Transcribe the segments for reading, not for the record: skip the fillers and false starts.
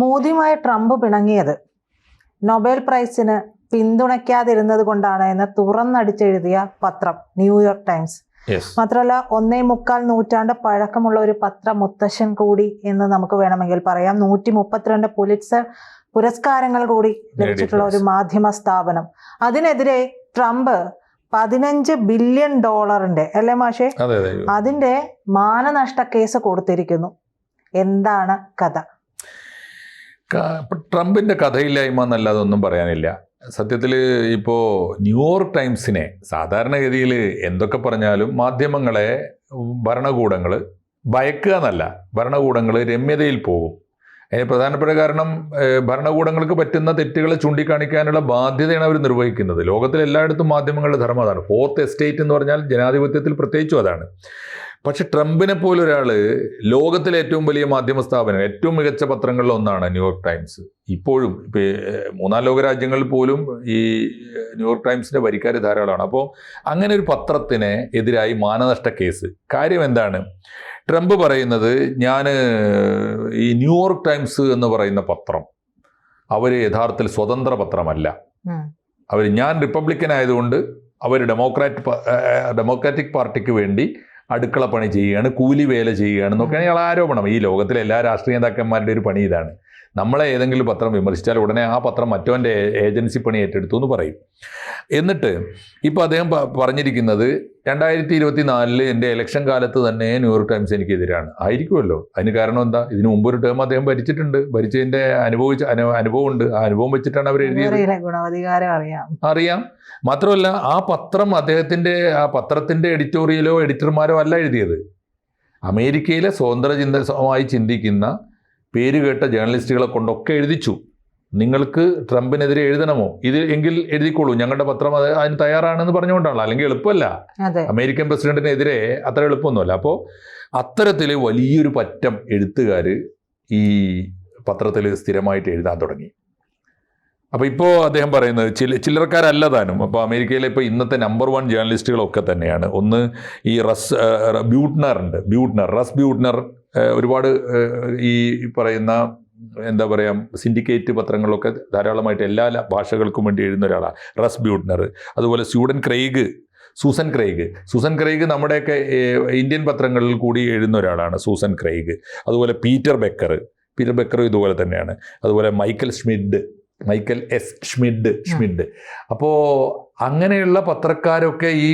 മോദിയുമായി Trump പിണങ്ങിയത് Nobel പ്രൈസിന് പിന്തുണയ്ക്കാതിരുന്നത് കൊണ്ടാണ് എന്ന് തുറന്നടിച്ചെഴുതിയ പത്രം ന്യൂയോർക്ക് ടൈംസ്. മാത്രമല്ല 1.25 നൂറ്റാണ്ട് പഴക്കമുള്ള ഒരു മുത്തശ്ശൻ കൂടി എന്ന് നമുക്ക് വേണമെങ്കിൽ പറയാം. 132 പുലിറ്റ്സർ പുരസ്കാരങ്ങൾ കൂടി ലഭിച്ചിട്ടുള്ള ഒരു മാധ്യമ സ്ഥാപനം. അതിനെതിരെ ട്രംപ് $15 ബില്യൺ അല്ലേ മാഷേ, അതിന്റെ മാനനഷ്ട കേസ് കൊടുത്തിരിക്കുന്നു. എന്താണ് കഥ? ട്രംപിന്റെ കഥയില്ലായ്മ എന്നല്ലാതെ ഒന്നും പറയാനില്ല. സത്യത്തിൽ ഇപ്പോൾ ന്യൂയോർക്ക് ടൈംസിനെ സാധാരണഗതിയിൽ എന്തൊക്കെ പറഞ്ഞാലും മാധ്യമങ്ങളെ ഭരണകൂടങ്ങൾ ഭയക്കുക എന്നല്ല, ഭരണകൂടങ്ങൾ രമ്യതയിൽ പോകും. അതിന് പ്രധാനപ്പെട്ട കാരണം ഭരണകൂടങ്ങൾക്ക് പറ്റുന്ന തെറ്റുകളെ ചൂണ്ടിക്കാണിക്കാനുള്ള ബാധ്യതയാണ് അവർ നിർവഹിക്കുന്നത്. ലോകത്തിൽ എല്ലായിടത്തും മാധ്യമങ്ങളുടെ ധർമ്മം അതാണ്. ഫോർത്ത് എസ്റ്റേറ്റ് എന്ന് പറഞ്ഞാൽ ജനാധിപത്യത്തിൽ പ്രത്യേകിച്ചും അതാണ്. പക്ഷെ ട്രംപിനെ പോലൊരാൾ ലോകത്തിലെ ഏറ്റവും വലിയ മാധ്യമ സ്ഥാപനം, ഏറ്റവും മികച്ച പത്രങ്ങളിൽ ഒന്നാണ് ന്യൂയോർക്ക് ടൈംസ്. ഇപ്പോഴും ഇപ്പോൾ 3 ലോകരാജ്യങ്ങളിൽ പോലും ഈ ന്യൂയോർക്ക് ടൈംസിൻ്റെ വരിക്കാർ ധാരാളമാണ്. അപ്പോൾ അങ്ങനെ ഒരു പത്രത്തിന് എതിരായി മാനനഷ്ട കേസ്. കാര്യം എന്താണ്? ട്രംപ് പറയുന്നത്, ഞാൻ ഈ ന്യൂയോർക്ക് ടൈംസ് എന്ന് പറയുന്ന പത്രം അവർ യഥാർത്ഥത്തിൽ സ്വതന്ത്ര പത്രമല്ല. ഞാൻ റിപ്പബ്ലിക്കൻ ആയതുകൊണ്ട് അവർ ഡെമോക്രാറ്റിക് പാർട്ടിക്ക് വേണ്ടി അടുക്കള പണി ചെയ്യുകയാണ്, കൂലി വേല ചെയ്യുകയാണ് എന്നൊക്കെയാണ് ഇയാൾ ആരോപണം. ഈ ലോകത്തിലെ എല്ലാ രാഷ്ട്രീയ നേതാക്കന്മാരുടെ ഒരു പണി ഇതാണ്. നമ്മളെ ഏതെങ്കിലും പത്രം വിമർശിച്ചാൽ ഉടനെ ആ പത്രം മറ്റവൻ്റെ ഏജൻസി പണി ഏറ്റെടുത്തു എന്ന് പറയും. എന്നിട്ട് ഇപ്പോൾ അദ്ദേഹം പറഞ്ഞിരിക്കുന്നത് 2024 എൻ്റെ ഇലക്ഷൻ കാലത്ത് തന്നെ ന്യൂയോർക്ക് ടൈംസ് എനിക്കെതിരാണ്. ആയിരിക്കുമല്ലോ. അതിന് കാരണം എന്താ? ഇതിനു മുമ്പ് ഒരു ടേം അദ്ദേഹം ഭരിച്ചിട്ടുണ്ട്, ഭരിച്ചതിൻ്റെ അനുഭവമുണ്ട്. ആ അനുഭവം വെച്ചിട്ടാണ് അവർ എഴുതിയത്. അറിയാം. മാത്രമല്ല ആ പത്രം ആ പത്രത്തിൻ്റെ എഡിറ്റോറിയലോ എഡിറ്റർമാരോ അല്ല എഴുതിയത്. അമേരിക്കയിലെ സ്വതന്ത്രമായി ചിന്തിക്കുന്ന പേരുകേട്ട ജേർണലിസ്റ്റുകളെ കൊണ്ടൊക്കെ എഴുതിച്ചു. നിങ്ങൾക്ക് ട്രംപിനെതിരെ എഴുതണമോ? ഇത് എങ്കിൽ എഴുതിക്കോളൂ, ഞങ്ങളുടെ പത്രം അതിന് തയ്യാറാണെന്ന് പറഞ്ഞുകൊണ്ടാണല്ലോ. അല്ലെങ്കിൽ എളുപ്പമല്ല. അമേരിക്കൻ പ്രസിഡന്റിനെതിരെ അത്ര എളുപ്പമൊന്നുമല്ല. അപ്പോൾ അത്തരത്തിൽ വലിയൊരു പറ്റം എഴുത്തുകാർ ഈ പത്രത്തിൽ സ്ഥിരമായിട്ട് എഴുതാൻ തുടങ്ങി. അപ്പോൾ ഇപ്പോൾ അദ്ദേഹം പറയുന്നത് ചില്ലറക്കാരല്ല താനും. അപ്പോൾ അമേരിക്കയിലെ ഇപ്പോൾ ഇന്നത്തെ നമ്പർ 1 ജേർണലിസ്റ്റുകളൊക്കെ തന്നെയാണ്. ഒന്ന് ഈ റസ് ബ്യൂട്ട്നർ ഒരുപാട് ഈ പറയുന്ന എന്താ പറയുക സിൻഡിക്കേറ്റ് പത്രങ്ങളൊക്കെ ധാരാളമായിട്ട് എല്ലാ ഭാഷകൾക്കും വേണ്ടി എഴുതുന്ന ഒരാളാണ് റസ് ബ്യൂട്ട്നർ. അതുപോലെ സൂസൻ ക്രെയ്ഗ് നമ്മുടെയൊക്കെ ഇന്ത്യൻ പത്രങ്ങളിൽ കൂടി എഴുതുന്ന ഒരാളാണ് സൂസൻ ക്രെയ്ഗ്. അതുപോലെ പീറ്റർ ബെക്കർ ഇതുപോലെ തന്നെയാണ്. അതുപോലെ മൈക്കൽ എസ് ഷ്മിഡ്. അപ്പോൾ അങ്ങനെയുള്ള പത്രക്കാരൊക്കെ ഈ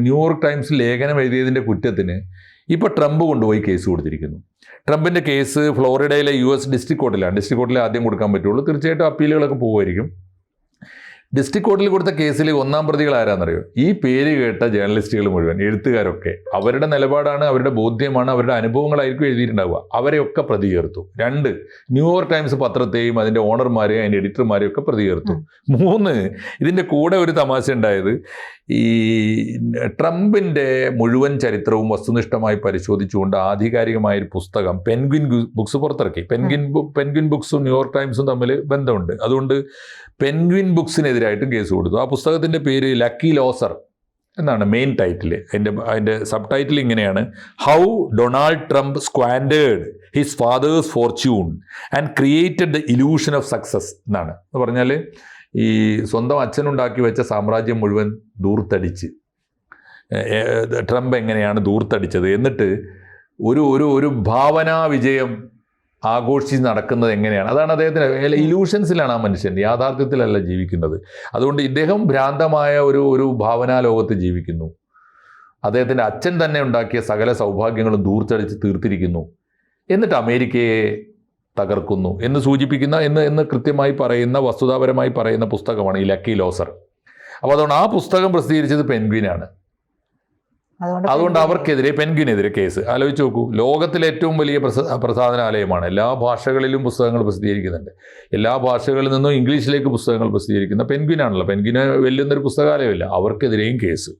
ന്യൂയോർക്ക് ടൈംസ് ലേഖനം എഴുതിയതിൻ്റെ കുറ്റത്തിന് ഇപ്പോൾ ട്രംപ് കൊണ്ടുപോയി കേസ് കൊടുത്തിരിക്കുന്നു. ട്രംപിൻ്റെ കേസ് ഫ്ലോറിഡയിലെ US ഡിസ്ട്രിക്ട് കോർട്ടിലാണ്. ഡിസ്ട്രിക്ട് കോർട്ടിൽ ആദ്യം കൊടുക്കാൻ പറ്റുള്ളൂ. തീർച്ചയായിട്ടും അപ്പീലുകളൊക്കെ പോകുമായിരിക്കും. ഡിസ്ട്രിക്ട് കോർട്ടിൽ കൊടുത്ത കേസിൽ 1ാം പ്രതികൾ ആരാന്നറിയോ? ഈ പേര് കേട്ട ജേർണലിസ്റ്റുകൾ മുഴുവൻ, എഴുത്തുകാരൊക്കെ. അവരുടെ നിലപാടാണ്, അവരുടെ ബോധ്യമാണ്, അവരുടെ അനുഭവങ്ങളായിരിക്കും എഴുതിയിട്ടുണ്ടാവുക. അവരെയൊക്കെ പ്രതി ചേർത്തു. 2, ന്യൂയോർക്ക് ടൈംസ് പത്രത്തെയും അതിൻ്റെ ഓണർമാരെയും അതിൻ്റെ എഡിറ്റർമാരെയും ഒക്കെ പ്രതി ചേർത്തു. 3, ഇതിൻ്റെ കൂടെ ഒരു തമാശ ഉണ്ടായത്, ഈ ട്രംപിൻ്റെ മുഴുവൻ ചരിത്രവും വസ്തുനിഷ്ഠമായി പരിശോധിച്ചുകൊണ്ട് ആധികാരികമായൊരു പുസ്തകം പെൻഗ്വിൻ ബുക്സ് പുറത്തിറക്കി. പെൻഗ്വിൻ ബുക്സും ന്യൂയോർക്ക് ടൈംസും തമ്മിൽ ബന്ധമുണ്ട്. അതുകൊണ്ട് പെൻഗ്വിൻ ബുക്സിനെതിരായിട്ടും കേസ് കൊടുത്തു. ആ പുസ്തകത്തിൻ്റെ പേര് ലക്കി ലോസർ എന്നാണ് മെയിൻ ടൈറ്റിൽ. അതിൻ്റെ സബ് ടൈറ്റിൽ ഇങ്ങനെയാണ്: how Donald Trump squandered his father's fortune and created the illusion of success എന്നാണ്. എന്ന് പറഞ്ഞാൽ ഈ സ്വന്തം അച്ഛനുണ്ടാക്കി വെച്ച സാമ്രാജ്യം മുഴുവൻ ദൂർത്തടിച്ച് ട്രംപ് എങ്ങനെയാണ് ദൂർത്തടിച്ചത്, എന്നിട്ട് ഒരു ഭാവനാ വിജയം ആഘോഷിച്ച് നടക്കുന്നത് എങ്ങനെയാണ്. അതാണ് അദ്ദേഹത്തിന്. ഇലൂഷൻസിലാണ് ആ മനുഷ്യൻ, യാഥാർത്ഥ്യത്തിലല്ല ജീവിക്കുന്നത്. അതുകൊണ്ട് ഇദ്ദേഹം ഭ്രാന്തമായ ഒരു ഭാവനാ ലോകത്ത് ജീവിക്കുന്നു. അദ്ദേഹത്തിൻ്റെ അച്ഛൻ തന്നെ ഉണ്ടാക്കിയ സകല സൗഭാഗ്യങ്ങളും ദൂർത്തടിച്ച് തീർത്തിരിക്കുന്നു. എന്നിട്ട് അമേരിക്കയെ തകർക്കുന്നു എന്ന് സൂചിപ്പിക്കുന്ന എന്ന് കൃത്യമായി പറയുന്ന, വസ്തുതാപരമായി പറയുന്ന പുസ്തകമാണ് ഈ ലക്കി ലോസർ. അപ്പോൾ അതുകൊണ്ട് ആ പുസ്തകം പ്രസിദ്ധീകരിച്ചത് പെൻഗ്വിനാണ്. അതുകൊണ്ട് അവർക്കെതിരെ, പെൻഗ്വിനെതിരെ കേസ്. ആലോചിച്ച് നോക്കൂ. ലോകത്തിലെ ഏറ്റവും വലിയ പ്രസാധനാലയമാണ്. എല്ലാ ഭാഷകളിലും പുസ്തകങ്ങൾ പ്രസിദ്ധീകരിക്കുന്നുണ്ട്. എല്ലാ ഭാഷകളിൽ നിന്നും ഇംഗ്ലീഷിലേക്ക് പുസ്തകങ്ങൾ പ്രസിദ്ധീകരിക്കുന്ന പെൻഗ്വിനാണല്ലോ. പെൻഗ്വിന് വെല്ലുന്നൊരു പുസ്തകാലയമില്ല. അവർക്കെതിരെയും കേസ്.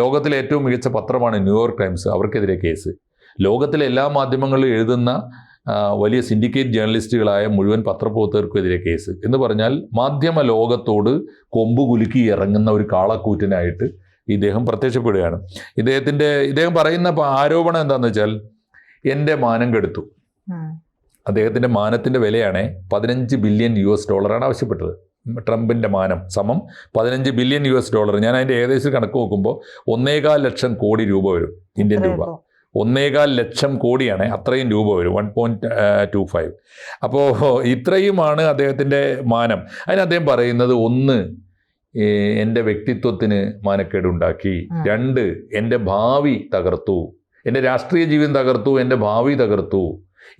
ലോകത്തിലെ ഏറ്റവും മികച്ച പത്രമാണ് ന്യൂയോർക്ക് ടൈംസ്, അവർക്കെതിരെ കേസ്. ലോകത്തിലെ എല്ലാ മാധ്യമങ്ങളിലും എഴുതുന്ന വലിയ സിൻഡിക്കേറ്റ് ജേർണലിസ്റ്റുകളായ മുഴുവൻ പത്രപ്രവർത്തകർക്കെതിരെ കേസ്. എന്ന് പറഞ്ഞാൽ മാധ്യമ ലോകത്തോട് കൊമ്പ് കുലുക്കി ഇറങ്ങുന്ന ഒരു കാളക്കൂറ്റനായിട്ട് ഇദ്ദേഹം പ്രത്യക്ഷപ്പെടുകയാണ്. ഇദ്ദേഹം പറയുന്ന ആരോപണം എന്താണെന്ന് വെച്ചാൽ, എൻ്റെ മാനം കെടുത്തു, അദ്ദേഹത്തിൻ്റെ മാനത്തിൻ്റെ വിലയാണ് $15 ബില്യൺ ആവശ്യപ്പെട്ടത്. ട്രംപിൻ്റെ മാനം സമം $15 ബില്യൺ. ഞാൻ അതിൻ്റെ ഏകദേശം കണക്ക് നോക്കുമ്പോൾ 1.25 ലക്ഷം കോടി രൂപ വരും, ഇന്ത്യൻ രൂപ. 1.25 ലക്ഷം കോടിയാണ്, അത്രയും രൂപ വരും, 1.25. അപ്പോൾ ഇത്രയുമാണ് അദ്ദേഹത്തിൻ്റെ മാനം. അതിന് അദ്ദേഹം പറയുന്നത്, 1, എൻ്റെ വ്യക്തിത്വത്തിന് മാനക്കേടുണ്ടാക്കി, 2, എൻ്റെ ഭാവി തകർത്തു, എൻ്റെ രാഷ്ട്രീയ ജീവിതം തകർത്തു, എൻ്റെ ഭാവി തകർത്തു,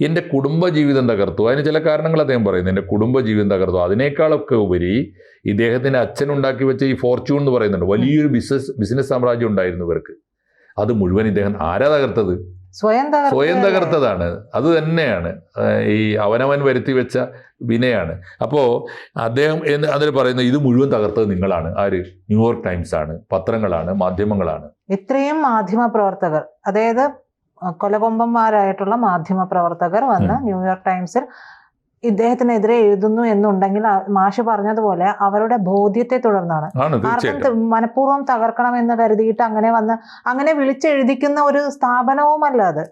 എൻ്റെ കുടുംബജീവിതം തകർത്തു. അതിന് ചില കാരണങ്ങൾ അദ്ദേഹം പറയുന്നു. എൻ്റെ കുടുംബജീവിതം തകർത്തു. അതിനേക്കാളൊക്കെ ഉപരി ഇദ്ദേഹത്തിൻ്റെ അച്ഛനുണ്ടാക്കി വെച്ച ഈ ഫോർച്യൂൺ എന്ന് പറയുന്നുണ്ട്, വലിയൊരു ബിസിനസ് സാമ്രാജ്യം ഉണ്ടായിരുന്നു ഇവർക്ക്. അത് മുഴുവൻ ഇദ്ദേഹം ആരാ തകർത്തത്? സ്വയം തകർത്തതാണ്. അത് തന്നെയാണ് ഈ അവനവൻ വരുത്തി വെച്ച വിനയാണ്. അപ്പോൾ അദ്ദേഹം അതിൽ പറയുന്നത്, ഇത് മുഴുവൻ തകർത്തത് നിങ്ങളാണ്. ആര്? ന്യൂയോർക്ക് ടൈംസ് ആണ്, പത്രങ്ങളാണ്, മാധ്യമങ്ങളാണ്. ഇത്രയും മാധ്യമ പ്രവർത്തകർ, അതായത് കൊലകൊമ്പന്മാരായിട്ടുള്ള മാധ്യമ പ്രവർത്തകർ വന്ന് ന്യൂയോർക്ക് ടൈംസിൽ ഇദ്ദേഹത്തിനെതിരെ എഴുതുന്നു എന്നുണ്ടെങ്കിൽ മാഷ് പറഞ്ഞതുപോലെ അവരുടെ ബോധ്യത്തെ തുടർന്നാണ്. ആർക്കും മനഃപൂർവ്വം തകർക്കണമെന്ന് കരുതിയിട്ട് അങ്ങനെ വിളിച്ചെഴുതിക്കുന്ന ഒരു സ്ഥാപനവുമല്ല അത്.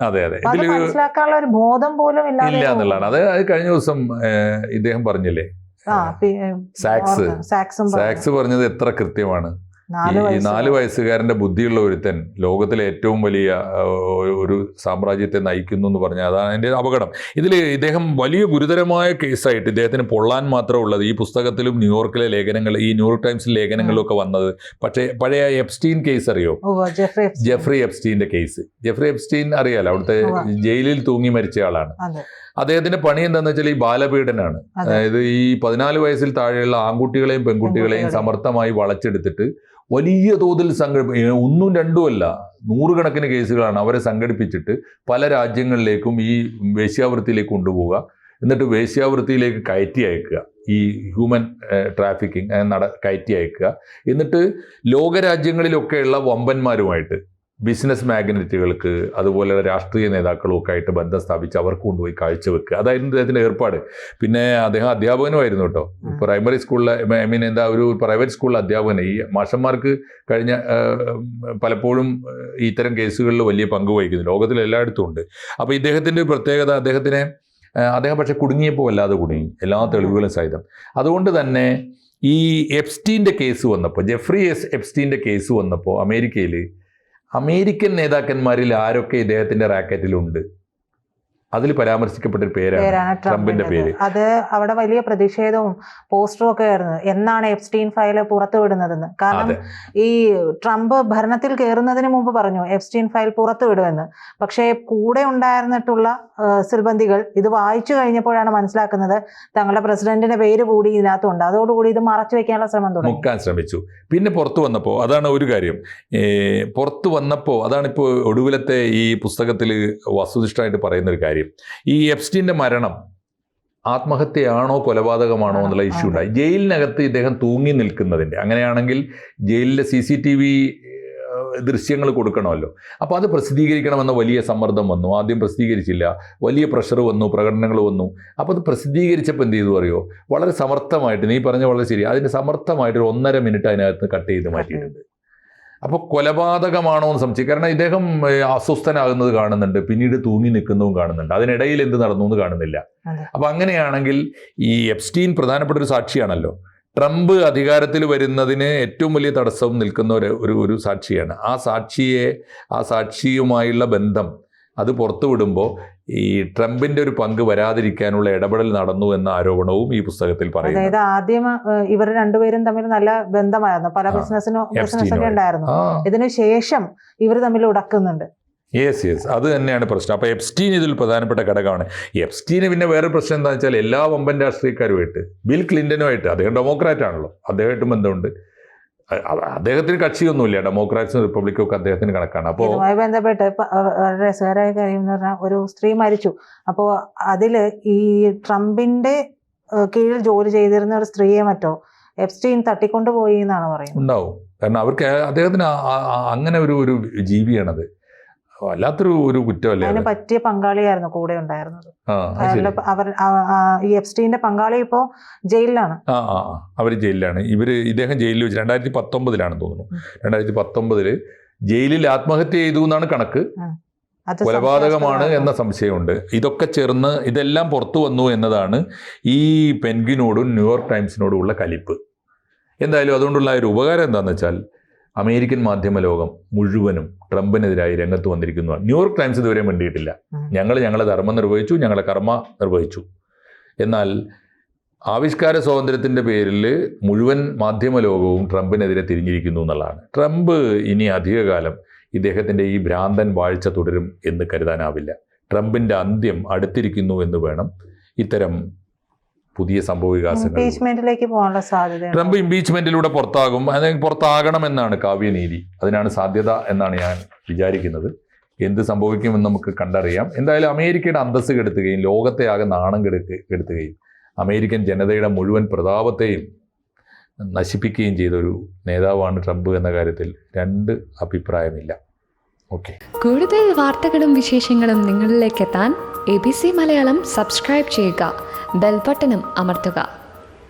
അത് മനസ്സിലാക്കാനുള്ള ഒരു ബോധം പോലും ഇല്ല എന്നുള്ളതാണ്. അത് കഴിഞ്ഞ ദിവസം ഇദ്ദേഹം പറഞ്ഞില്ലേ, സാക്സ് പറഞ്ഞത് എത്ര കൃത്യമാണ്. ഈ 4 വയസ്സുകാരന്റെ ബുദ്ധിയുള്ള ഒരുത്തൻ ലോകത്തിലെ ഏറ്റവും വലിയ ഒരു സാമ്രാജ്യത്തെ നയിക്കുന്നു എന്ന് പറഞ്ഞാൽ അതാണ് അതിൻ്റെ അപകടം. ഇതിൽ ഇദ്ദേഹം വലിയ ഗുരുതരമായ കേസായിട്ട് ഇദ്ദേഹത്തിന് പൊള്ളാൻ മാത്രമുള്ളത് ഈ പുസ്തകത്തിലും ന്യൂയോർക്കിലെ ലേഖനങ്ങൾ, ഈ ന്യൂയോർക്ക് ടൈംസിലെ ലേഖനങ്ങളിലൊക്കെ വന്നത്. പക്ഷേ പഴയ എപ്സ്റ്റീൻ കേസ് അറിയോ? ജെഫ്രി എപ്സ്റ്റീൻ്റെ കേസ്. ജെഫ്രി എപ്സ്റ്റീൻ അറിയാലോ, അവിടുത്തെ ജയിലിൽ തൂങ്ങി മരിച്ച ആളാണ്. അദ്ദേഹത്തിന്റെ പണി എന്താണെന്ന് വെച്ചാൽ ഈ ബാലപീഡനാണ്. അതായത് ഈ 14 വയസ്സിൽ താഴെയുള്ള ആൺകുട്ടികളെയും പെൺകുട്ടികളെയും സമർത്ഥമായി വളച്ചെടുത്തിട്ട് വലിയ തോതിൽ 1ഉം 2ഉം അല്ല 100 കണക്കിന് കേസുകളാണ് അവരെ സംഘടിപ്പിച്ചിട്ട് പല രാജ്യങ്ങളിലേക്കും ഈ വേശ്യാവൃത്തിയിലേക്ക് കൊണ്ടുപോവുക. എന്നിട്ട് വേശ്യാവൃത്തിയിലേക്ക് കയറ്റി അയക്കുക, ഈ ഹ്യൂമൻ ട്രാഫിക്കിംഗ് കയറ്റി അയക്കുക. എന്നിട്ട് ലോകരാജ്യങ്ങളിലൊക്കെയുള്ള വമ്പന്മാരുമായിട്ട്, ബിസിനസ് മാഗ്നറ്റുകൾക്ക് അതുപോലെ രാഷ്ട്രീയ നേതാക്കളും ഒക്കെ ആയിട്ട് ബന്ധം സ്ഥാപിച്ച് അവർക്ക് കൊണ്ടുപോയി കാഴ്ചവെക്കുക. അതായിരുന്നു അദ്ദേഹത്തിൻ്റെ ഏർപ്പാട്. പിന്നെ അദ്ദേഹം അധ്യാപകനുമായിരുന്നു കേട്ടോ. പ്രൈമറി സ്കൂളിലെ ഒരു പ്രൈവറ്റ് സ്കൂളിലെ അധ്യാപകന്. ഈ മാഷന്മാർക്ക് കഴിഞ്ഞ പലപ്പോഴും ഇത്തരം കേസുകളിൽ വലിയ പങ്ക് വഹിക്കുന്നു, ലോകത്തിൽ എല്ലായിടത്തും ഉണ്ട്. അപ്പോൾ ഇദ്ദേഹത്തിൻ്റെ പ്രത്യേകത, അദ്ദേഹം പക്ഷേ കുടുങ്ങിയപ്പോൾ വല്ലാതെ കുടുങ്ങി, എല്ലാ തെളിവുകളും സഹിതം. അതുകൊണ്ട് തന്നെ ഈ എപ്സ്റ്റീൻ്റെ കേസ് വന്നപ്പോൾ, ജെഫ്രി എപ്സ്റ്റീൻ്റെ കേസ് വന്നപ്പോൾ അമേരിക്കൻ നേതാക്കന്മാരിൽ ആരൊക്കെ ഇദ്ദേഹത്തിന്റെ റാക്കറ്റിലുണ്ട് അതിൽ പരാമർശിക്കപ്പെട്ടൊരു പേരാണ് ട്രംപിന്റെ പേര്. അത് അവിടെ വലിയ പ്രതിഷേധവും പോസ്റ്ററും ഒക്കെ ആയിരുന്നു, എന്നാണ് എപ്സ്റ്റീൻ ഫയല് പുറത്തു വിടുന്നതെന്ന്. കാരണം ഈ ട്രംപ് ഭരണത്തിൽ കയറുന്നതിന് മുമ്പ് പറഞ്ഞു എപ്സ്റ്റീൻ ഫയൽ പുറത്തു വിടുമെന്ന്. പക്ഷേ കൂടെ ഉണ്ടായിരുന്നിട്ടുള്ള സിൽബന്തികൾ ഇത് വായിച്ചു കഴിഞ്ഞപ്പോഴാണ് മനസ്സിലാക്കുന്നത് തങ്ങളുടെ പ്രസിഡന്റിന്റെ പേര് കൂടി ഇതിനകത്തുണ്ട്. അതോടുകൂടി ഇത് മറച്ചു വെക്കാനുള്ള ശ്രമം മുക്കാൻ ശ്രമിച്ചു. പിന്നെ പുറത്തു വന്നപ്പോൾ അതാണ് ഒരു കാര്യം. പുറത്തു വന്നപ്പോൾ അതാണിപ്പോൾ ഒടുവിലത്തെ ഈ പുസ്തകത്തിൽ വസ്തുനിഷ്ഠമായിട്ട് പറയുന്നൊരു കാര്യം. ഈ എപ്സ്റ്റീൻ്റെ മരണം ആത്മഹത്യയാണോ കൊലപാതകമാണോ എന്നുള്ള ഇഷ്യൂ ഉണ്ടായി. ജയിലിനകത്ത് ഇദ്ദേഹം തൂങ്ങി നിൽക്കുന്നതിൻ്റെ, അങ്ങനെയാണെങ്കിൽ ജയിലിലെ CCTV ദൃശ്യങ്ങൾ കൊടുക്കണമല്ലോ. അപ്പോൾ അത് പ്രസിദ്ധീകരിക്കണമെന്ന വലിയ സമ്മർദ്ദം വന്നു. ആദ്യം പ്രസിദ്ധീകരിച്ചില്ല, വലിയ പ്രഷർ വന്നു, പ്രകടനങ്ങൾ വന്നു. അപ്പോൾ അത് പ്രസിദ്ധീകരിച്ചപ്പോൾ എന്ത് ചെയ്തു അറിയോ? വളരെ സമർത്ഥമായിട്ട്, നീ പറഞ്ഞ വളരെ ശരി, അതിന് സമർത്ഥമായിട്ട് 1.5 മിനിറ്റ് അതിനകത്ത് കട്ട് ചെയ്ത് മാറ്റിയിട്ടുണ്ട്. അപ്പോൾ കൊലപാതകമാണോ എന്ന് സംശയം. കാരണം ഇദ്ദേഹം അസ്വസ്ഥനാകുന്നത് കാണുന്നുണ്ട്, പിന്നീട് തൂങ്ങി നിൽക്കുന്നതും കാണുന്നുണ്ട്, അതിനിടയിൽ എന്ത് നടന്നു എന്ന് കാണുന്നില്ല. അപ്പോൾ അങ്ങനെയാണെങ്കിൽ ഈ എപ്സ്റ്റീൻ പ്രധാനപ്പെട്ട ഒരു സാക്ഷിയാണല്ലോ. ട്രംപ് അധികാരത്തിൽ വരുന്നതിന് ഏറ്റവും വലിയ തടസ്സവും നിൽക്കുന്ന ഒരു സാക്ഷിയാണ്. ആ സാക്ഷിയുമായുള്ള ബന്ധം അത് പുറത്തു വിടുമ്പോൾ ഈ ട്രംപിന്റെ ഒരു പങ്ക് വരാതിരിക്കാനുള്ള ഇടപെടൽ നടന്നു എന്ന ആരോപണവും ഈ പുസ്തകത്തിൽ പറയുന്നു. അതായത് ആദ്യം ഇവർ രണ്ടുപേരും തമ്മിൽ നല്ല ബന്ധമായിരുന്നു, പല ബിസിനസ്സൊക്കെ ഉണ്ടായിരുന്നു. ഇതിനു ശേഷം ഇവർ തമ്മിൽ ഉടക്കുന്നുണ്ട്. യെസ് അത് തന്നെയാണ് പ്രശ്നം. അപ്പോൾ എപ്സ്റ്റീൻ ഇതിൽ പ്രധാനപ്പെട്ട ഘടകമാണ്. എപ്സ്റ്റീന് പിന്നെ വേറെ പ്രശ്നം എന്താണെന്ന് വെച്ചാൽ എല്ലാ വമ്പൻ രാഷ്ട്രീയക്കാരുമായിട്ട്, ബിൽ ക്ലിൻ്റനുമായിട്ട്, അദ്ദേഹം ഡെമോക്രാറ്റ് ആണല്ലോ, അദ്ദേഹമായിട്ടും ബന്ധമുണ്ട്. അദ്ദേഹത്തിന് കക്ഷിയൊന്നുമില്ല, ഡെമോക്രാറ്റ്സും റിപ്പബ്ലിക്കും ഒക്കെ അദ്ദേഹത്തിന് കണക്കാണ്. അപ്പോൾ ഇതുമായി ബന്ധപ്പെട്ട് വളരെ രസകരമായ കാര്യം എന്ന് പറഞ്ഞാൽ ഒരു സ്ത്രീ മരിച്ചു. അപ്പോൾ അതില് ഈ ട്രംപിന്റെ കീഴിൽ ജോലി ചെയ്തിരുന്ന ഒരു സ്ത്രീയെ മറ്റോ എപ്സ്റ്റീൻ തട്ടിക്കൊണ്ടുപോയി എന്നാണ് പറയുന്നത്. ഉണ്ടാവും, കാരണം അവർക്ക് അദ്ദേഹത്തിന് അങ്ങനെ ഒരു ജീവിയാണത്. വല്ലാത്തൊരു കുറ്റമല്ലേ. അതിന് പറ്റിയ പങ്കാളിയായിരുന്നു കൂടെ ഉണ്ടായിരുന്നത്. ഈ എപ്സ്റ്റീന്റെ പങ്കാളി ഇപ്പോ ജയിലിലാണ്. അവർ ജയിലിലാണ്. ഇദ്ദേഹം ജയിലിൽ വെച്ച് 2019 തോന്നുന്നു. 2019 ജയിലിൽ ആത്മഹത്യ ചെയ്തു എന്നാണ് കണക്ക്. അത് കൊലപാതകമാണ് എന്ന സംശയമുണ്ട്. ഇതൊക്കെ ചേർന്ന് ഇതെല്ലാം പുറത്തു വന്നു എന്നതാണ് ഈ പെൻഗ്വിനോടും ന്യൂയോർക്ക് ടൈംസിനോടും ഉള്ള കലിപ്പ്. എന്തായാലും അതുകൊണ്ടുള്ള ഒരു ഉപകാരം എന്താണെന്ന് വെച്ചാൽ അമേരിക്കൻ മാധ്യമ ലോകം മുഴുവനും ട്രംപിനെതിരായി രംഗത്ത് വന്നിരിക്കുന്നതാണ്. ന്യൂയോർക്ക് ടൈംസ് ഇതുവരെ മിണ്ടിയിട്ടില്ല. ഞങ്ങളുടെ ധർമ്മം നിർവഹിച്ചു, ഞങ്ങളുടെ കർമ്മ നിർവഹിച്ചു. എന്നാൽ ആവിഷ്കാര സ്വാതന്ത്ര്യത്തിൻ്റെ പേരിൽ മുഴുവൻ മാധ്യമ ലോകവും ട്രംപിനെതിരെ തിരിഞ്ഞിരിക്കുന്നു എന്നുള്ളതാണ്. ട്രംപ് ഇനി അധികകാലം ഇദ്ദേഹത്തിൻ്റെ ഈ ഭ്രാന്തൻ വാഴ്ച തുടരും എന്ന് കരുതാനാവില്ല. ട്രംപിൻ്റെ അന്ത്യം അടുത്തിരിക്കുന്നു എന്ന് വേണം ഇത്തരം പുതിയ സംഭവ വികാസങ്ങൾ. ഇംപീച്ച്മെന്റിലേക്ക് പോകാനുള്ള സാധ്യത. ട്രംപ് ഇംപീച്ച്മെന്റിലൂടെ പുറത്താകും, അല്ലെങ്കിൽ പുറത്താകണമെന്നാണ് കാവ്യനീതി. അതിനാണ് സാധ്യത എന്നാണ് ഞാൻ വിചാരിക്കുന്നത്. എന്ത് സംഭവിക്കുമെന്ന് നമുക്ക് കണ്ടറിയാം. എന്തായാലും അമേരിക്കയുടെ അന്തസ്സ് കെടുത്തുകയും ലോകത്തെ ആകെ നാണം കെടുത്തുകയും അമേരിക്കൻ ജനതയുടെ മുഴുവൻ പ്രതാപത്തെയും നശിപ്പിക്കുകയും ചെയ്തൊരു നേതാവാണ് ട്രംപ് എന്ന കാര്യത്തിൽ രണ്ട് അഭിപ്രായമില്ല. ഓക്കെ, കൂടുതൽ വാർത്തകളും വിശേഷങ്ങളും നിങ്ങളിലേക്ക് എത്താൻ ABC മലയാളം സബ്സ്ക്രൈബ് ചെയ്യുക, ബെൽ ബട്ടണും അമർത്തുക.